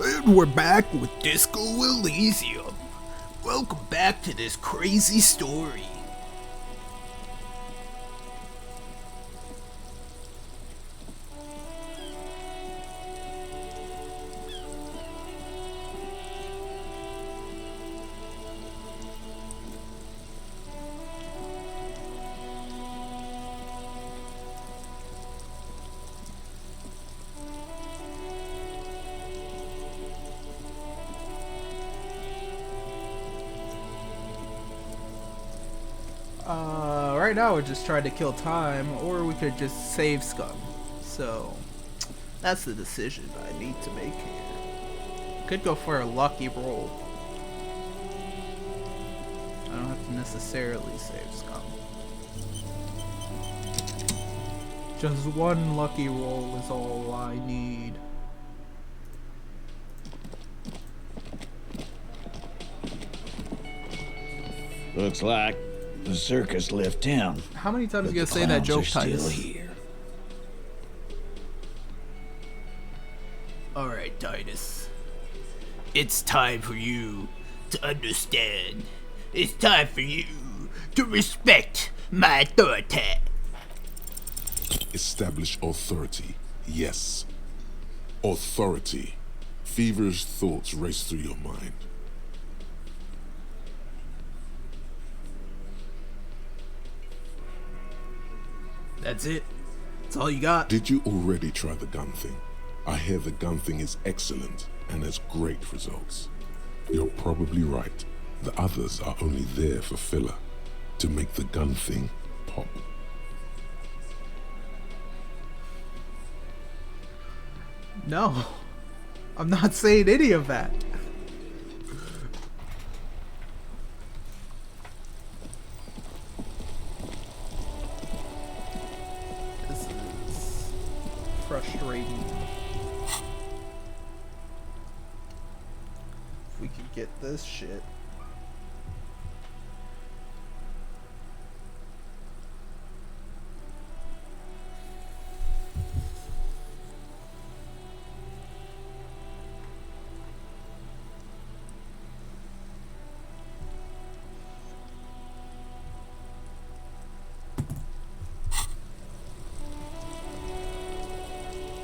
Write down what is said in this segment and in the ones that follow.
And we're back with Disco Elysium. Welcome back to this crazy story. Right now we're just trying to kill time, or we could just save Scum. So, that's the decision I need to make here. Could go for a lucky roll. I don't have to necessarily save Scum. Just one lucky roll is all I need. Looks like the circus left town. How many times are you gonna say that joke, Titus? Alright, Titus. It's time for you to understand. It's time for you to respect my authority. Establish authority. Yes. Authority. Feverish thoughts race through your mind. That's it? That's all you got? Did you already try the gun thing? I hear the gun thing is excellent and has great results. You're probably right. The others are only there for filler, to make the gun thing pop. No. I'm not saying any of that. Frustrating. If we could get this shit.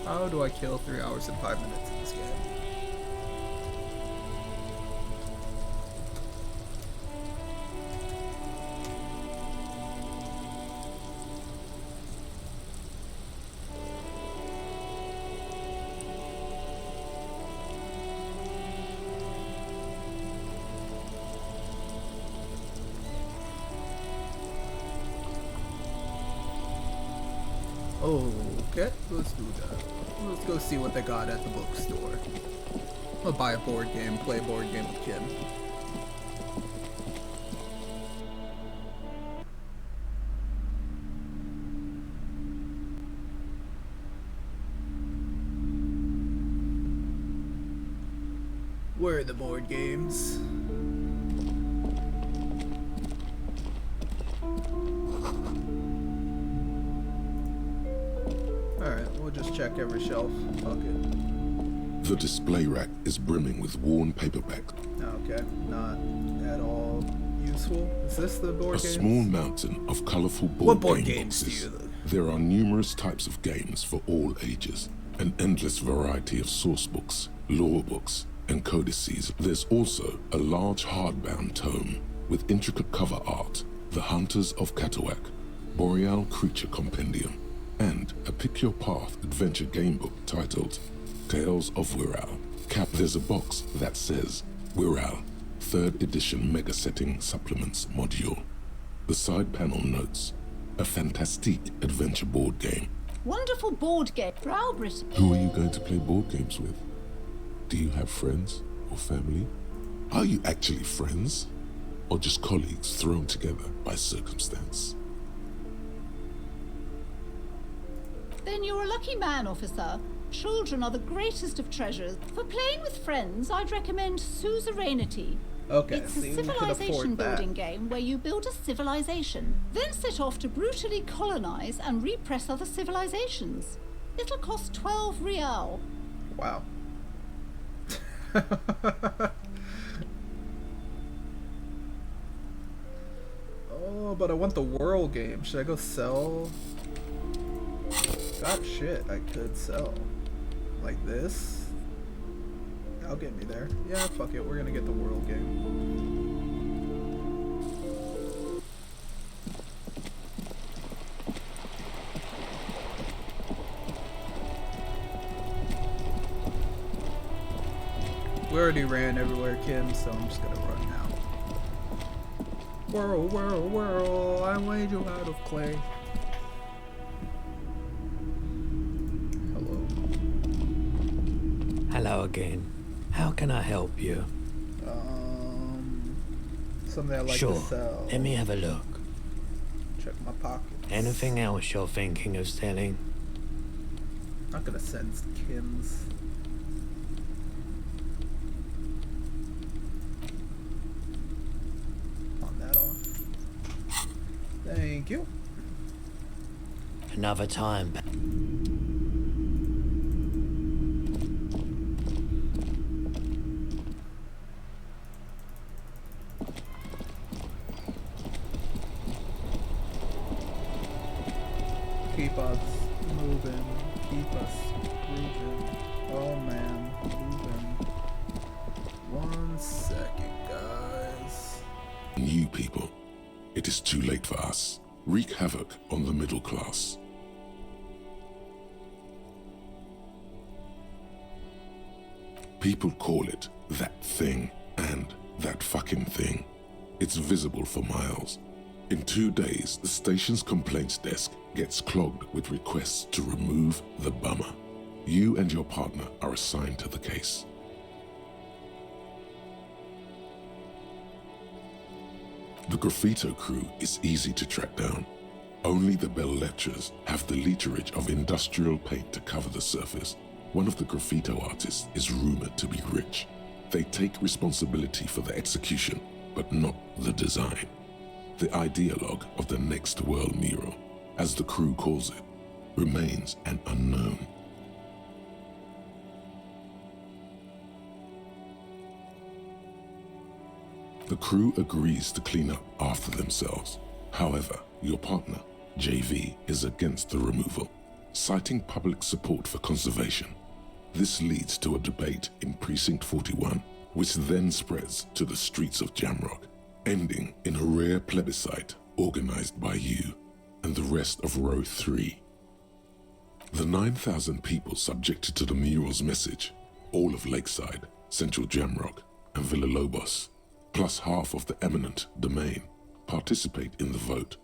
How do I kill 3 hours and 5 minutes in this game? Okay, let's do that. Let's go see what they got at the bookstore. I'll buy a board game, play a board game with Kim. Where are the board games? Alright, we'll just check every shelf. Fuck it. The display rack is brimming with worn paperbacks. Okay, not at all useful. Is this the board A games? small mountain of colorful What board board game games boxes. do you? There are numerous types of games for all ages. An endless variety of source books, lore books, and codices. There's also a large hardbound tome with intricate cover art, The Hunters of Catawak, Boreal Creature Compendium, and a Pick Your Path adventure game book titled Tales of Wirral. There's a box that says Wirral, 3rd edition mega setting supplements module. The side panel notes, a fantastic adventure board game. Wonderful board game, Browbrit. Who are you going to play board games with? Do you have friends or family? Are you actually friends? Or just colleagues thrown together by circumstance? Then you're a lucky man, officer. Children are the greatest of treasures. For playing with friends, I'd recommend Suzerainty. Okay, It's so a you can civilization afford that. building game where you build a civilization, then set off to brutally colonize and repress other civilizations. It'll cost 12 real. Wow. Oh, but I want the world game. Should I go sell? Got shit I could sell. Like this? That'll get me there. Yeah, fuck it. We're gonna get the world game. We already ran everywhere, Kim, so I'm just gonna run now. Whirl, whirl, whirl, I made you out of clay. Hello. Hello again. How can I help you? Something I like Sure. to sell. Let me have a look. Check my pockets. Anything else you're thinking of selling? Not gonna send Kim's. Thank you. Another time. Keep us moving. Keep us moving. Oh man, moving. 1 second, guys. You people, it is too late for us. Wreak havoc on the middle class. People call it that thing and that fucking thing. It's visible for miles. In 2 days, the station's complaints desk gets clogged with requests to remove the bummer. You and your partner are assigned to the case. The graffito crew is easy to track down. Only the bell lectures have the literage of industrial paint to cover the surface. One of the graffito artists is rumored to be rich. They take responsibility for the execution, but not the design. The ideologue of the next world mural, as the crew calls it, remains an unknown. The crew agrees to clean up after themselves. However, your partner, JV, is against the removal, citing public support for conservation. This leads to a debate in Precinct 41, which then spreads to the streets of Jamrock, ending in a rare plebiscite organized by you and the rest of Row 3. The 9,000 people subjected to the mural's message, all of Lakeside, Central Jamrock, and Villalobos, plus half of the eminent domain, participate in the vote.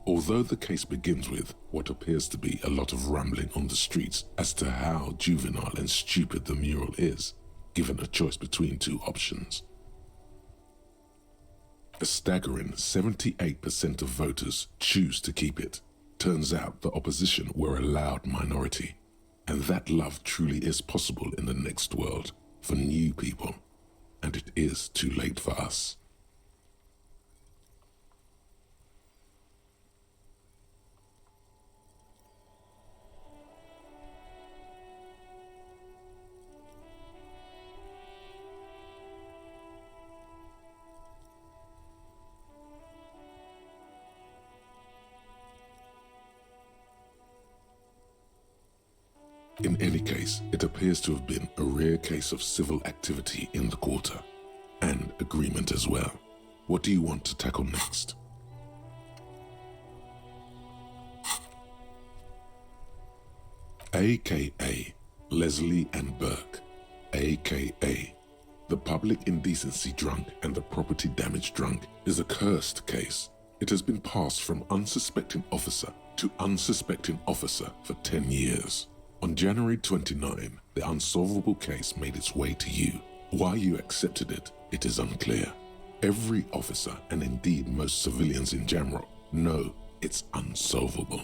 Although the case begins with what appears to be a lot of rambling on the streets as to how juvenile and stupid the mural is, given a choice between two options. A staggering 78% of voters choose to keep it. Turns out the opposition were a loud minority, and that love truly is possible in the next world for new people, and it is too late for us. In any case, it appears to have been a rare case of civil activity in the quarter, and agreement as well. What do you want to tackle next? AKA Leslie and Burke, AKA the public indecency drunk and the property damage drunk, is a cursed case. It has been passed from unsuspecting officer to unsuspecting officer for 10 years. On January 29, the unsolvable case made its way to you. Why you accepted it, it is unclear. Every officer, and indeed most civilians in Jamrock, know it's unsolvable.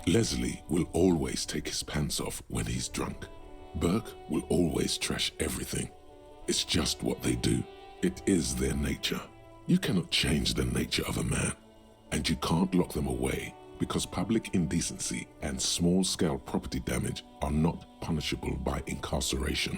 Leslie will always take his pants off when he's drunk. Burke will always trash everything. It's just what they do. It is their nature. You cannot change the nature of a man, and you can't lock them away because public indecency and small-scale property damage are not punishable by incarceration.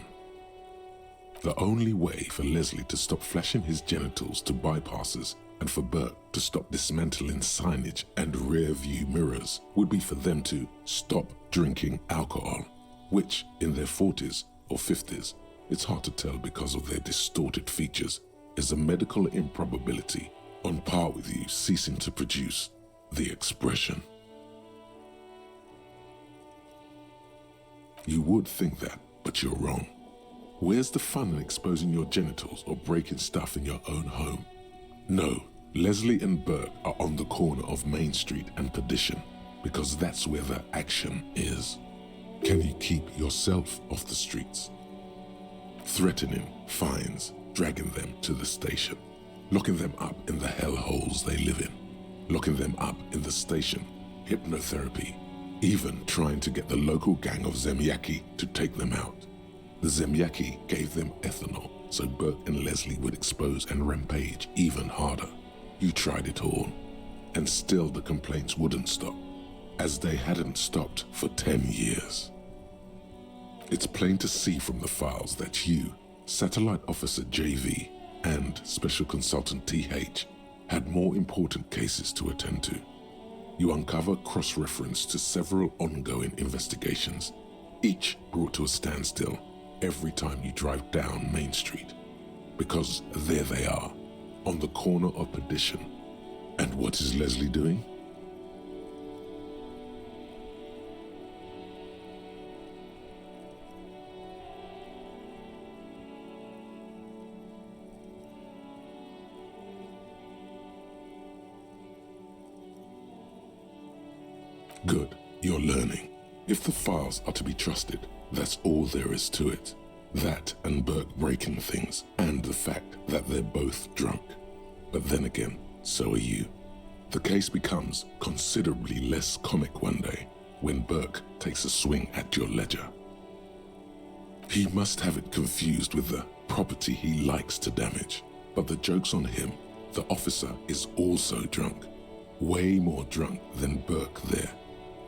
The only way for Leslie to stop flashing his genitals to bypassers and for Burke to stop dismantling signage and rear-view mirrors would be for them to stop drinking alcohol, which in their 40s or 50s, it's hard to tell because of their distorted features, is a medical improbability on par with you ceasing to produce the expression. You would think that, but you're wrong. Where's the fun in exposing your genitals or breaking stuff in your own home? No, Leslie and Burke are on the corner of Main Street and Perdition because that's where the action is. Can you keep yourself off the streets? Threatening fines, dragging them to the station, locking them up in the hellholes they live in, locking them up in the station, hypnotherapy, even trying to get the local gang of Zemyaki to take them out. The Zemyaki gave them ethanol so Burke and Leslie would expose and rampage even harder. You tried it all, and still the complaints wouldn't stop, as they hadn't stopped for 10 years. It's plain to see from the files that you, Satellite Officer JV, and Special Consultant TH had more important cases to attend to. You uncover cross-reference to several ongoing investigations, each brought to a standstill every time you drive down Main Street, because there they are, on the corner of Perdition. And what is Leslie doing? Good, you're learning. If the files are to be trusted, that's all there is to it. That and Burke breaking things, and the fact that they're both drunk. But then again, so are you. The case becomes considerably less comic one day when Burke takes a swing at your ledger. He must have it confused with the property he likes to damage. But the joke's on him. The officer is also drunk. Way more drunk than Burke there.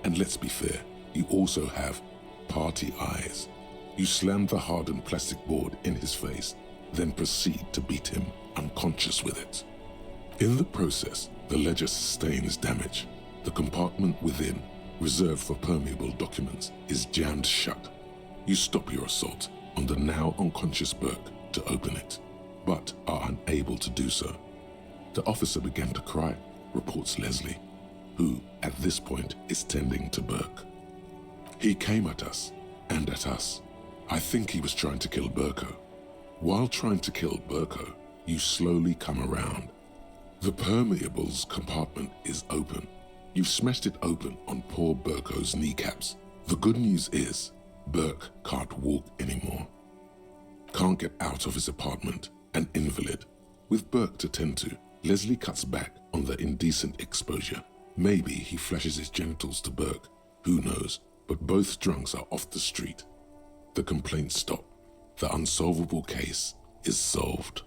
And let's be fair, you also have party eyes. You slam the hardened plastic board in his face, then proceed to beat him unconscious with it. In the process, the ledger sustains damage. The compartment within, reserved for permeable documents, is jammed shut. You stop your assault on the now unconscious Burke to open it, but are unable to do so. The officer began to cry, reports Leslie, who at this point is tending to Burke. He came at us, and at us. I think he was trying to kill Burko. While trying to kill Burko, you slowly come around. The permeables compartment is open. You've smashed it open on poor Burko's kneecaps. The good news is, Burke can't walk anymore. Can't get out of his apartment, an invalid. With Burke to tend to, Leslie cuts back on the indecent exposure. Maybe he flashes his genitals to Burke, who knows, but both drunks are off the street. The complaints stop. The unsolvable case is solved.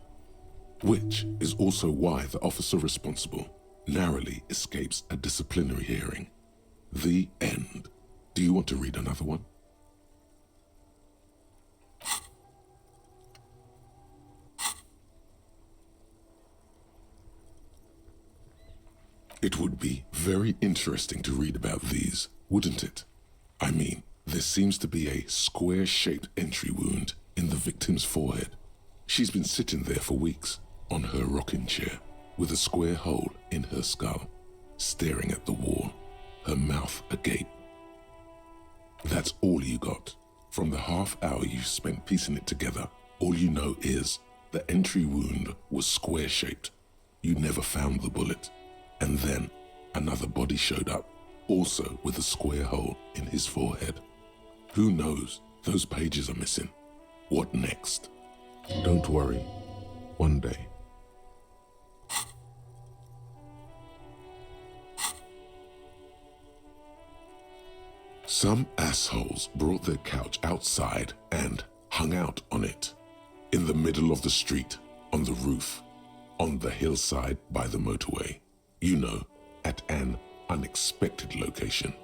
Which is also why the officer responsible narrowly escapes a disciplinary hearing. The end. Do you want to read another one? It would be very interesting to read about these, wouldn't it? I mean, there seems to be a square-shaped entry wound in the victim's forehead. She's been sitting there for weeks, on her rocking chair, with a square hole in her skull, staring at the wall, her mouth agape. That's all you got. From the half hour you spent piecing it together, all you know is the entry wound was square-shaped. You never found the bullet. And then another body showed up, also with a square hole in his forehead. Who knows? Those pages are missing. What next? Don't worry. One day. Some assholes brought their couch outside and hung out on it. In the middle of the street, on the roof, on the hillside by the motorway. You know, at an unexpected location.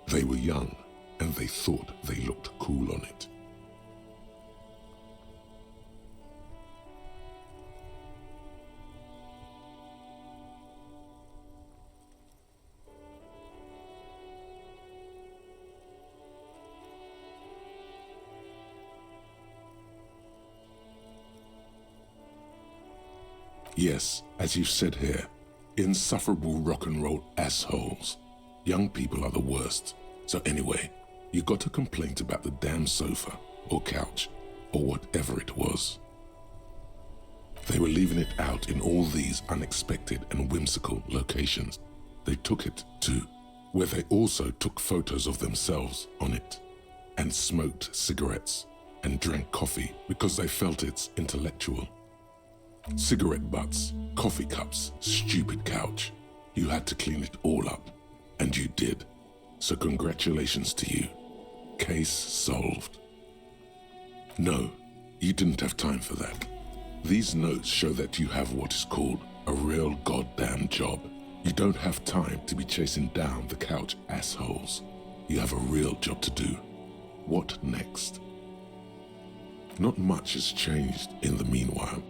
They were young, and they thought they looked cool on it. Yes, as you've said here, insufferable rock and roll assholes. Young people are the worst. So anyway, you got a complaint about the damn sofa, or couch, or whatever it was. They were leaving it out in all these unexpected and whimsical locations. They took it to where they also took photos of themselves on it, and smoked cigarettes, and drank coffee because they felt it's intellectual. Cigarette butts, coffee cups, stupid couch. You had to clean it all up, and you did. So congratulations to you. Case solved. No, you didn't have time for that. These notes show that you have what is called a real goddamn job. You don't have time to be chasing down the couch assholes. You have a real job to do. What next? Not much has changed in the meanwhile.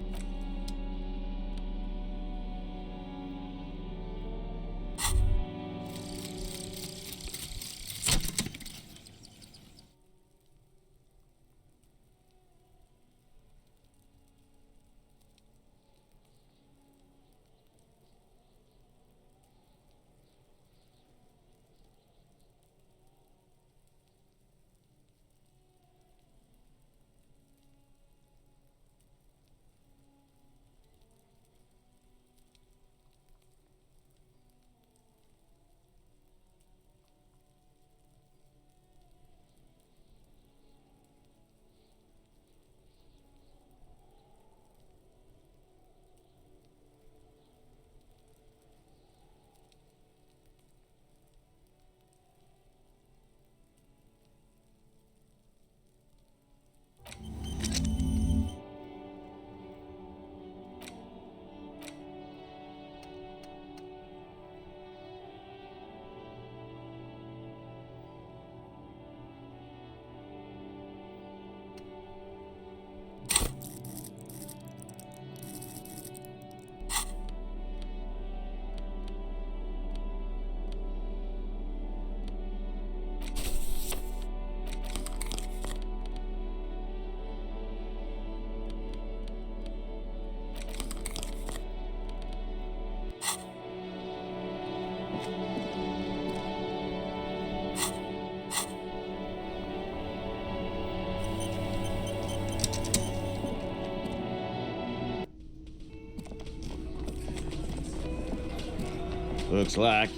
Looks like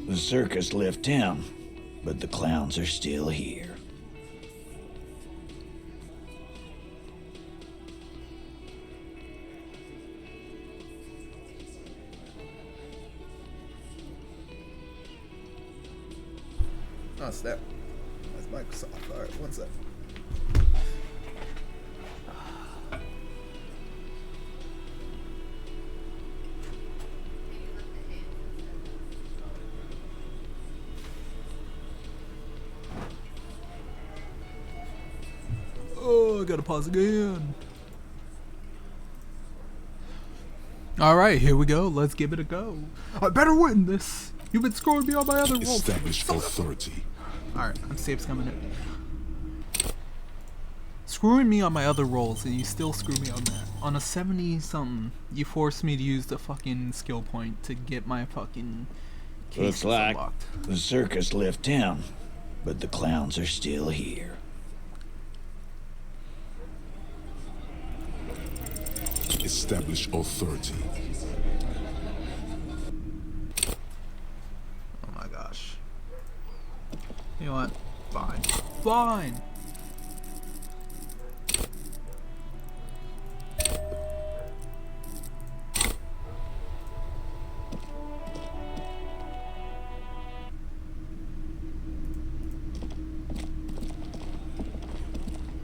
the circus left town, but the clowns are still here. Oh, snap. That's Microsoft. Alright, one sec. Oh, I gotta pause again. Alright, here we go. Let's give it a go. I better win this. You've been screwing me on my other rolls. Establish authority. Alright, I'm safe coming in. Screwing me on my other rolls and you still screw me on that. On a 70-something, you forced me to use the fucking skill point to get my fucking cases Looks like unlocked. the circus left town, but the clowns are still here. Establish authority. Oh my gosh. You know what? Fine. Fine!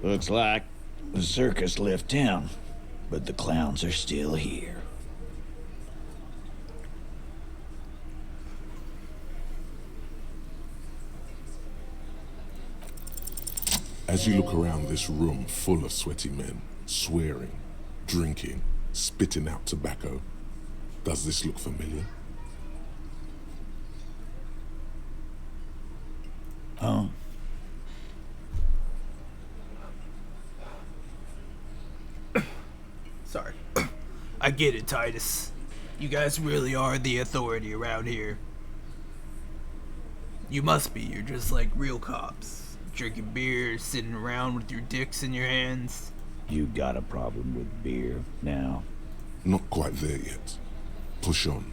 Looks like the circus left town, but the clowns are still here. As you look around this room full of sweaty men, swearing, drinking, spitting out tobacco, does this look familiar? Huh? Sorry. I get it, Titus. You guys really are the authority around here. You must be. You're just like real cops. Drinking beer, sitting around with your dicks in your hands. You got a problem with beer now? Not quite there yet. Push on.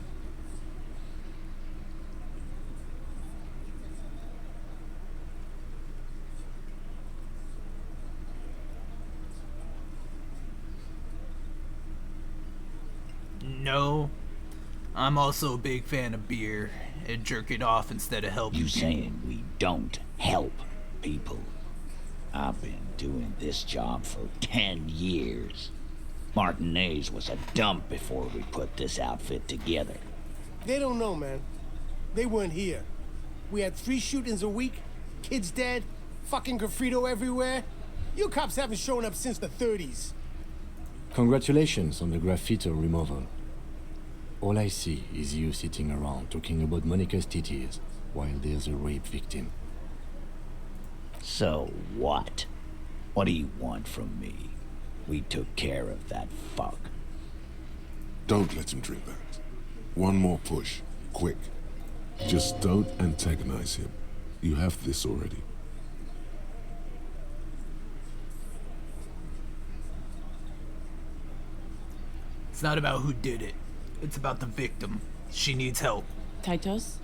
No. I'm also a big fan of beer and jerking off instead of helping. You saying we don't help people? I've been doing this job for 10 years. Martinez was a dump before we put this outfit together. They don't know, man. They weren't here. We had 3 shootings a week, kids dead, fucking graffito everywhere. You cops haven't shown up since the 30s. Congratulations on the graffito removal. All I see is you sitting around talking about Monica's titties while there's a rape victim. So what? What do you want from me? We took care of that fuck. Don't let him drink that. One more push. Quick. Just don't antagonize him. You have this already. It's not about who did it. It's about the victim. She needs help. Titus?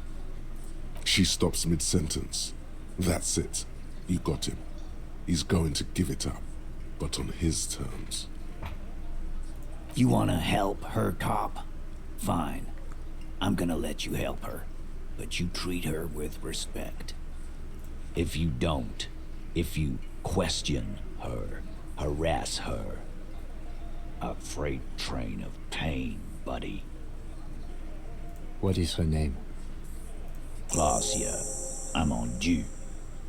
She stops mid-sentence. That's it. You got him. He's going to give it up, but on his terms. You wanna help her, cop? Fine. I'm gonna let you help her, but you treat her with respect. If you don't, if you question her, harass her, a freight train of pain, buddy. What is her name? Glacia, I'm on due.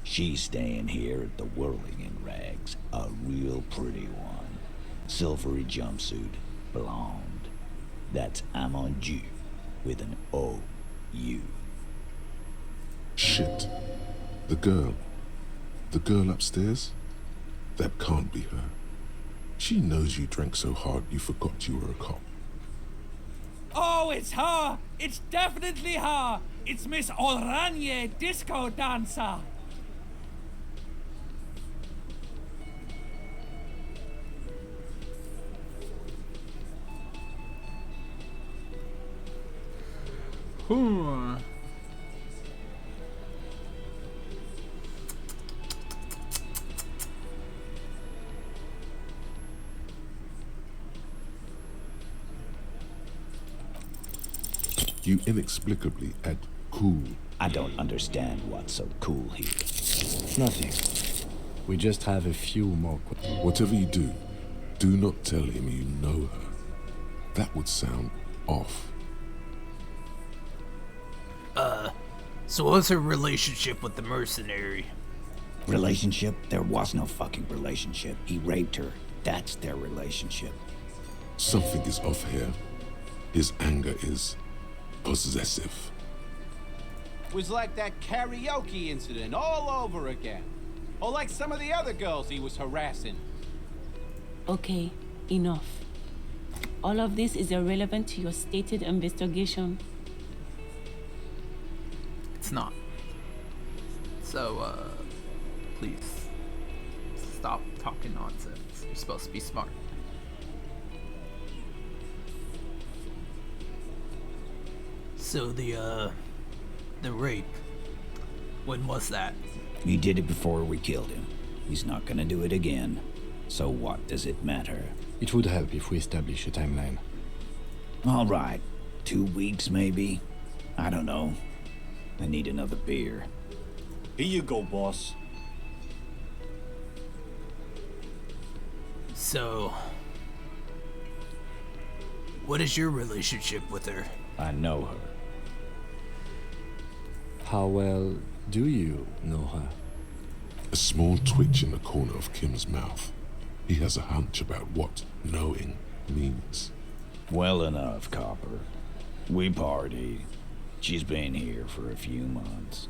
She's staying here at the Whirling in Rags, a real pretty one. Silvery jumpsuit, blonde. That's Amon Jew with an O-U. Shit. The girl. The girl upstairs? That can't be her. She knows you drank so hard you forgot you were a cop. Oh, it's her! It's definitely her! It's Miss Oranje, disco dancer! You inexplicably add cool. I don't understand what's so cool here. Nothing. We just have a few more Whatever you do not tell him you know her. That would sound off. So what's her relationship with the mercenary? Relationship? There was no fucking relationship. He raped her. That's their relationship. Something is off here. His anger is possessive. Was like that karaoke incident all over again. Or like some of the other girls he was harassing. Okay, enough. All of this is irrelevant to your stated investigation. It's not. So, please, stop talking nonsense. You're supposed to be smart. So the rape, when was that? We did it before we killed him. He's not gonna do it again. So what does it matter? It would help if we establish a timeline. All right. 2 weeks, maybe? I don't know. I need another beer. Here you go, boss. So, what is your relationship with her? I know her. How well do you know her? A small twitch in the corner of Kim's mouth. He has a hunch about what knowing means. Well enough, Copper. We party. She's been here for a few months.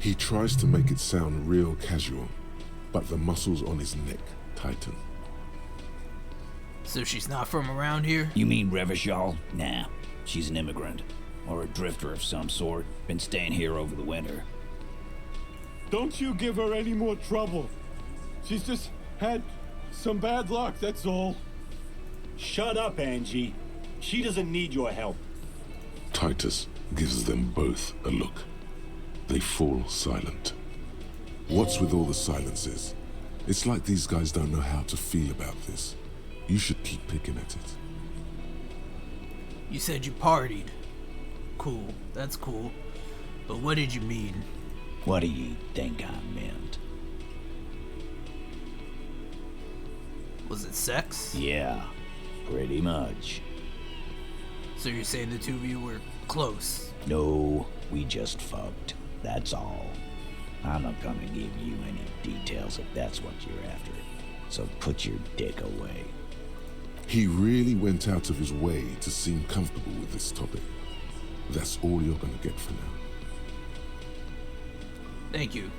He tries to make it sound real casual, but the muscles on his neck tighten. So she's not from around here? You mean Revachol? Nah, she's an immigrant. Or a drifter of some sort. Been staying here over the winter. Don't you give her any more trouble. She's just had some bad luck, that's all. Shut up, Angie. She doesn't need your help. Titus gives them both a look. They fall silent. What's with all the silences? It's like these guys don't know how to feel about this. You should keep picking at it. You said you partied. Cool, that's cool. But what did you mean? What do you think I meant? Was it sex? Yeah, pretty much. So you're saying the two of you were close? No, we just fucked. That's all. I'm not gonna give you any details if that's what you're after. So put your dick away. He really went out of his way to seem comfortable with this topic. That's all you're gonna get for now. Thank you.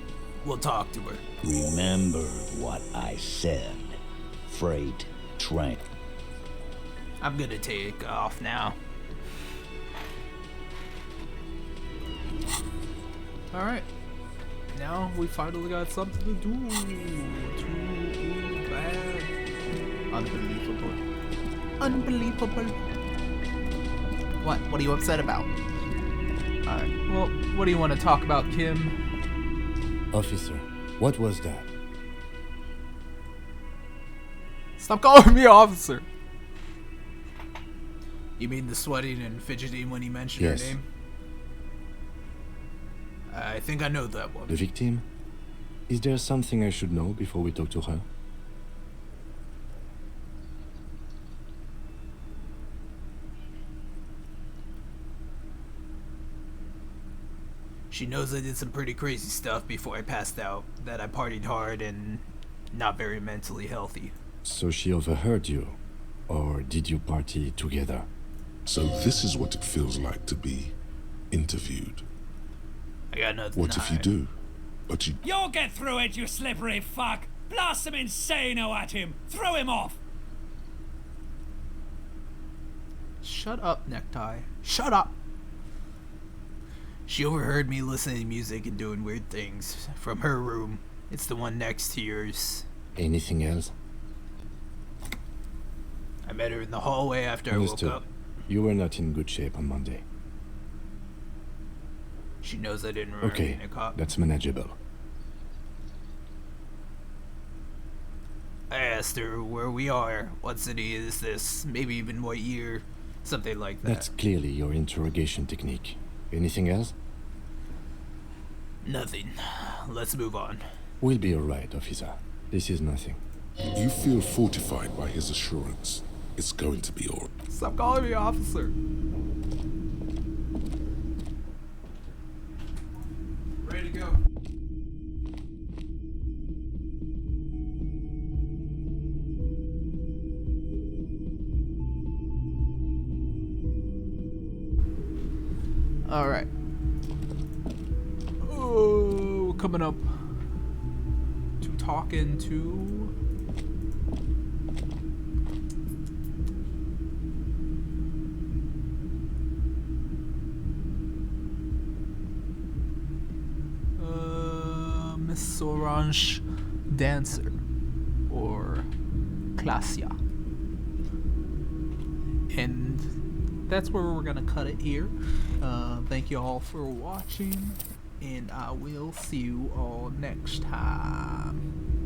We'll talk to her. Remember what I said. Freight train. I'm gonna take off now. Alright. Now we finally got something to do. Too bad. Unbelievable. Unbelievable. What? What are you upset about? Alright. Well, what do you want to talk about, Kim? Officer, what was that? Stop calling me officer! You mean the sweating and fidgeting when he mentioned Yes. your name? I think I know that one. The victim? Is there something I should know before we talk to her? She knows I did some pretty crazy stuff before I passed out, that I partied hard and not very mentally healthy. So she overheard you? Or did you party together? So this is what it feels like to be interviewed. I got nothing What to if you hide. do? But you You'll get through it, you slippery fuck! Blast some insano at him! Throw him off! Shut up, Necktie. Shut up! She overheard me listening to music and doing weird things from her room. It's the one next to yours. Anything else? I met her in the hallway after I woke Understood. up. You were not in good shape on Monday. She knows I didn't remember Okay, being a cop. that's manageable. I asked her where we are, what city is this, maybe even what year, something like that. That's clearly your interrogation technique. Anything else? Nothing. Let's move on. We'll be alright, officer. This is nothing. You feel fortified by his assurance. It's going to be all right. Stop calling me officer. Ready to go. All right. Oh, coming up to talking to Miss Orange Dancer or Klasia. And that's where we're gonna cut it here. Thank you all for watching, and I will see you all next time.